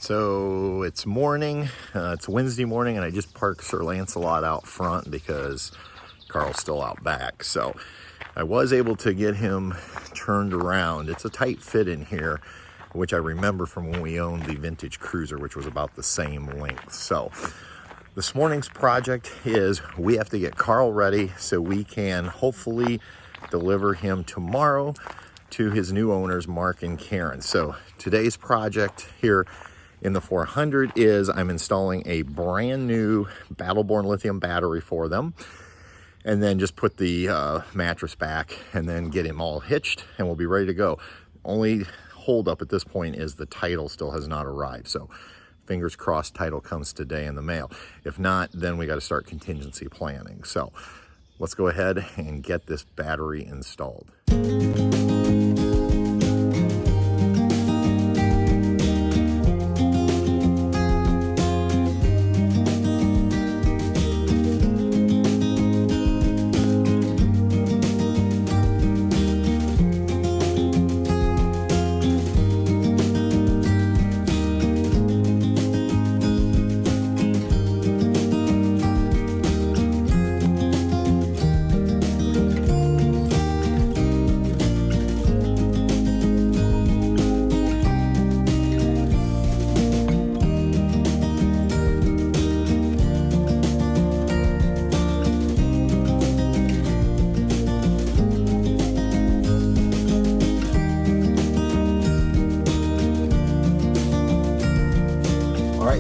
So it's morning, it's Wednesday morning, and I just parked Sir Lancelot out front because Carl's still out back. So I was able to get him turned around. It's a tight fit in here, which I remember from when we owned the vintage cruiser, which was about the same length. So this morning's project is we have to get Carl ready so we can hopefully deliver him tomorrow to his new owners, Mark and Karen. So today's project here in the 400 is I'm installing a brand new Battleborn lithium battery for them, and then just put the mattress back and then get him all hitched and we'll be ready to go. Only hold up at this point is the title still has not arrived. So fingers crossed title comes today in the mail. If not, then we got to start contingency planning. So let's go ahead and get this battery installed.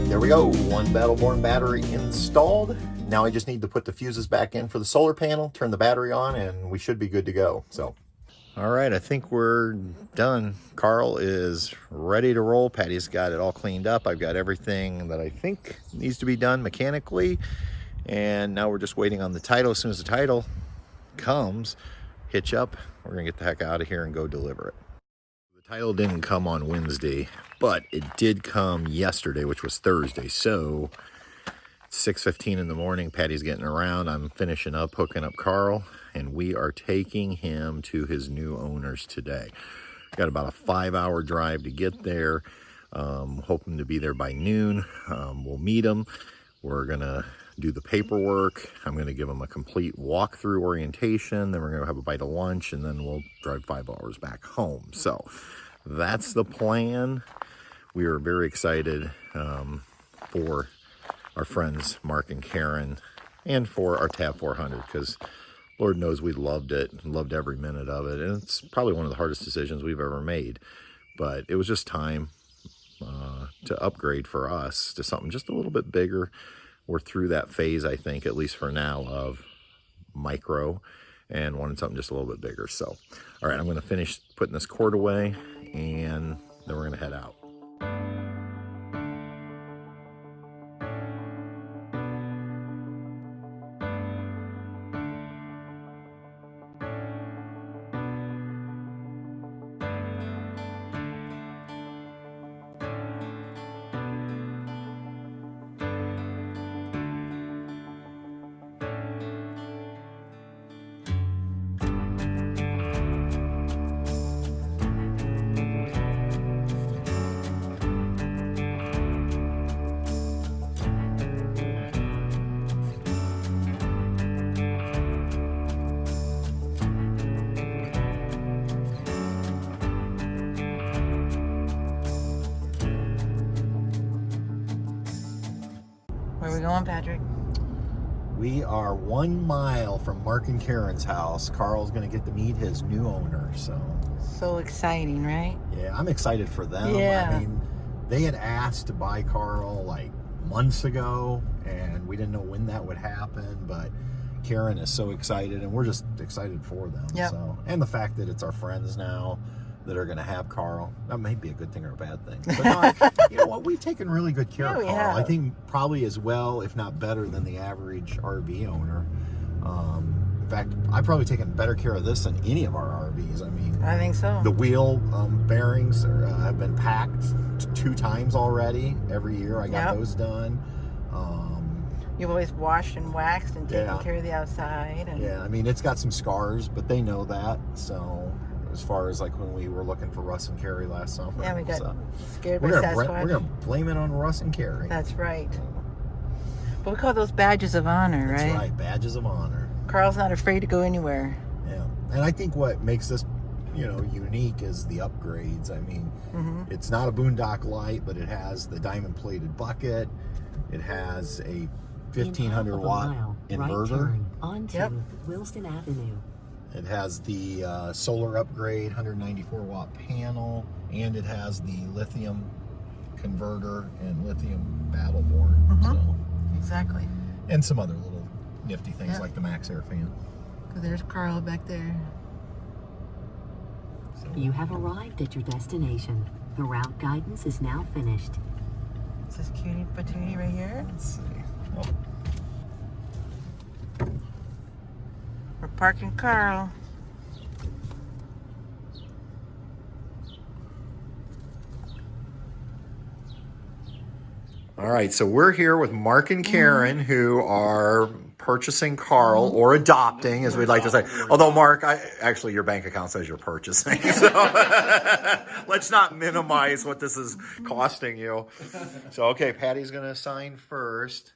There we go, one Battleborn battery installed. Now I just need to put the fuses back in for the solar panel, turn the battery on, and we should be good to go. So, all right, I think we're done. Carl is ready to roll. Patty's got it all cleaned up. I've got everything that I think needs to be done mechanically. And now we're just waiting on the title. As soon as the title comes, hitch up, we're gonna get the heck out of here and go deliver it. The title didn't come on Wednesday, but it did come yesterday, which was Thursday. So it's 6:15 in the morning. Patty's getting around. I'm finishing up, hooking up Carl, and we are taking him to his new owners today. Got about a 5-hour drive to get there. Hoping to be there by noon. We'll meet him. We're gonna do the paperwork. I'm gonna give him a complete walkthrough orientation. Then we're gonna have a bite of lunch, and then we'll drive 5 hours back home. So that's the plan. We are very excited for our friends Mark and Karen and for our Tab 400, because Lord knows we loved it, loved every minute of it, and it's probably one of the hardest decisions we've ever made. But it was just time to upgrade for us to something just a little bit bigger. We're through that phase, I think, at least for now, of micro, and wanted something just a little bit bigger. So, all right, I'm going to finish putting this cord away, and then we're going to head out. Where are we going, Patrick? We are 1 mile from Mark and Karen's house. Carl's going to get to meet his new owner. So exciting, right? Yeah, I'm excited for them. Yeah. I mean, they had asked to buy Carl like months ago, and we didn't know when that would happen, but Karen is so excited, and we're just excited for them. Yep. So, and the fact that it's our friends now that are going to have Carl, that may be a good thing or a bad thing. But no, you know what? We've taken really good care of Carl. I think probably as well, if not better, than the average RV owner. In fact, I've probably taken better care of this than any of our RVs. I mean, I think so. The wheel bearings have been packed 2 times already. Every year I got those done. You've always washed and waxed and taken Yeah. care of the outside. And Yeah, I mean, it's got some scars, but they know that. So as far as like when we were looking for Russ and Carrie last summer. Yeah, we got So, scared by we're Sasquatch. gonna blame it on Russ and Carrie. That's right. But we call those badges of honor, right? That's right, badges of honor. Carl's not afraid to go anywhere. Yeah, and I think what makes this, unique is the upgrades. I mean, it's not a boondock light, but it has the diamond-plated bucket. It has a 1,500 watt inverter. Right onto Wilson Avenue. It has the solar upgrade, 194 watt panel, and it has the lithium converter and lithium Battleborn. So, exactly. and some other little nifty things like the Max Air fan. There's Carl back there. So, You have arrived at your destination. The route guidance is now finished. Is this cutie patootie right here? let's see. Oh, We're parking Carl. all right, so we're here with Mark and Karen, who are purchasing Carl, or adopting, as we'd like to say. Although, Mark, actually, your bank account says you're purchasing. So let's not minimize what this is costing you. So, okay, Patty's going to sign first.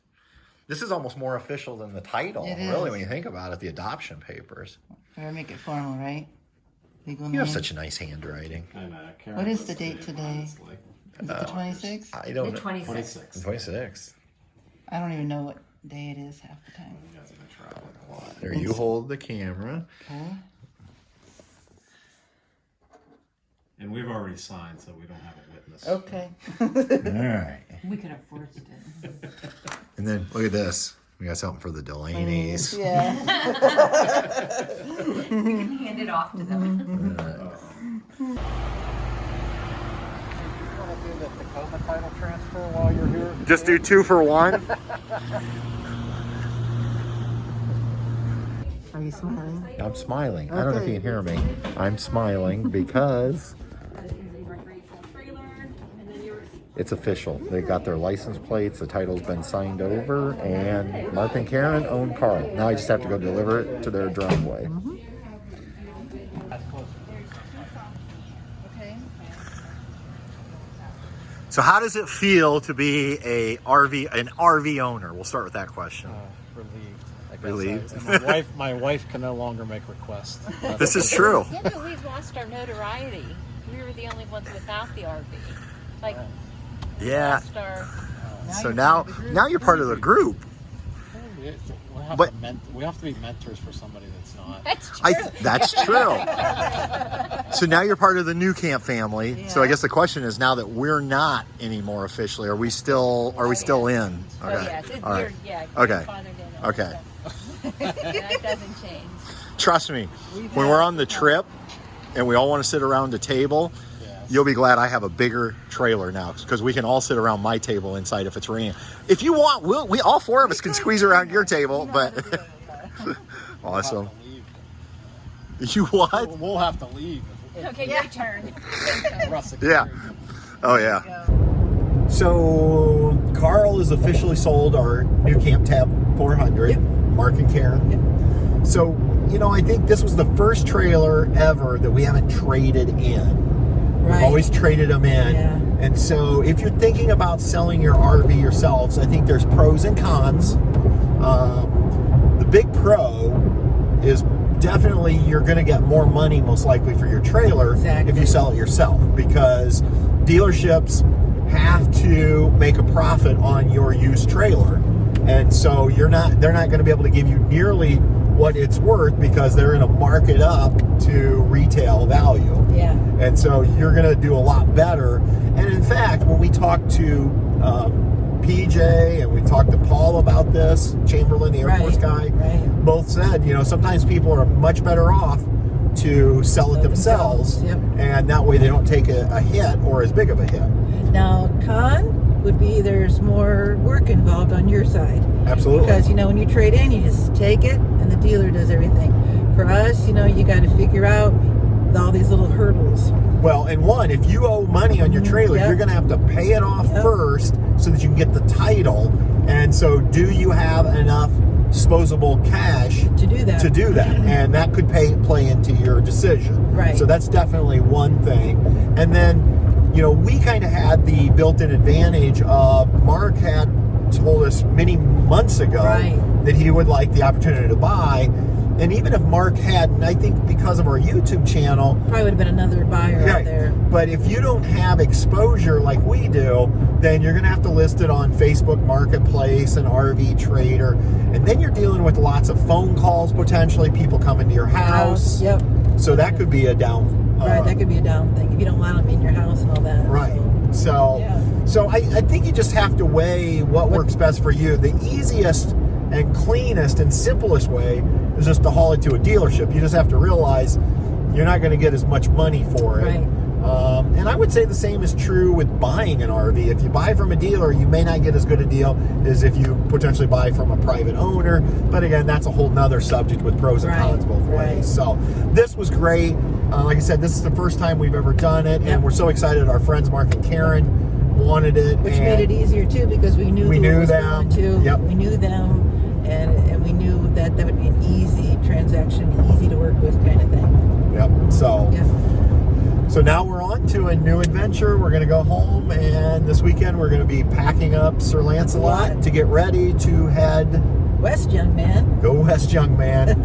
This is almost more official than the title, It really, is. when you think about it, the adoption papers. Better make it formal, right? Legal You have name. such a nice handwriting. I know. Karen What is was the date saying, today? honestly. Is it the 26th? I don't know. 26. 26. I don't even know what day it is half the time. You guys have been traveling a lot. There, you hold the camera. Okay. And we've already signed, so we don't have a witness. Okay. All right. We could have forced it. And then, look at this. We got something for the Delaneys. Yeah. We can hand it off to them. Do the Tacoma title transfer while you're here? Just do 2 for 1. Are you smiling? I'm smiling. I don't know if you can hear me. I'm smiling because it's official. They got their license plates. The title's been signed over, and Mark and Karen own Carl. Now I just have to go deliver it to their driveway. Okay. So how does it feel to be an RV owner? We'll start with that question. Relieved. I guess. Relieved? And my wife can no longer make requests. This is true. Yeah, but we've lost our notoriety. We were the only ones without the RV. Like, Yeah. lost our... So now you're part of the group. We have to be mentors for somebody that's not. That's true. That's true. So now you're part of the NuCamp family. So I guess the question is, now that we're not anymore officially, are we still in? Oh, yes. It's All right. weird. Yeah. Okay. grandfather did all Okay. that. That doesn't change. Trust me, when we're on the trip and we all want to sit around a table, you'll be glad I have a bigger trailer now, because we can all sit around my table inside if it's raining. If you want, we all 4 of us can squeeze around your table. But awesome. You what? We'll have to leave. Okay, your turn. Yeah. Oh yeah. So Carl is officially sold our NuCamp Tab 400. Mark and Karen. So I think this was the first trailer ever that we haven't traded in. We've always traded them in. Yeah. And so if you're thinking about selling your RV yourselves, I think there's pros and cons. The big pro is definitely you're going to get more money most likely for your trailer if you sell it yourself, because dealerships have to make a profit on your used trailer. And so they're not going to be able to give you nearly what it's worth, because they're going to mark it up to retail value. Yeah. And so you're going to do a lot better. And in fact, when we talked to PJ and we talked to Paul about this, Chamberlain, the Air Force guy, both said, sometimes people are much better off to sell it themselves. And that way they don't take a hit, or as big of a hit. Now, con would be there's more work involved on your side. Absolutely. Because, when you trade in, you just take it and the dealer does everything. For us, you got to figure out with all these little hurdles. Well, and one, if you owe money on your trailer, Yep. you're going to have to pay it off Yep. first so that you can get the title. And so, do you have enough disposable cash To do that. to do that? And that could play into your decision. Right. So that's definitely one thing. And then, you know, we kind of had the built-in advantage of Mark had told us many months ago Right. that he would like the opportunity to buy. And even if Mark hadn't, I think because of our YouTube channel, Probably would have been another buyer out there. but if you don't have exposure like we do, then you're going to have to list it on Facebook Marketplace and RV Trader. And then you're dealing with lots of phone calls, potentially people coming to your house. Yep. So that could be a down. Right, that could be a down thing if you don't want them in your house and all that. Right. So, So I think you just have to weigh what works best for you. The easiest and cleanest and simplest way is just to haul it to a dealership. You just have to realize you're not going to get as much money for it. Right. And I would say the same is true with buying an RV. If you buy from a dealer, you may not get as good a deal as if you potentially buy from a private owner. But again, that's a whole nother subject with pros and Right, cons both right. ways. So this was great. Like I said, this is the first time we've ever done it, Yep. and we're so excited. Our friends Mark and Karen wanted it. which and made it easier too because we knew we who knew it was them. going to. Yep. We knew them, and we knew that would be an easy transaction, easy to work with kind of thing. Yep. So. Yeah. So now we're on to a new adventure. We're going to go home, and this weekend we're going to be packing up Sir Lancelot to get ready to head West, young man. go west, young man.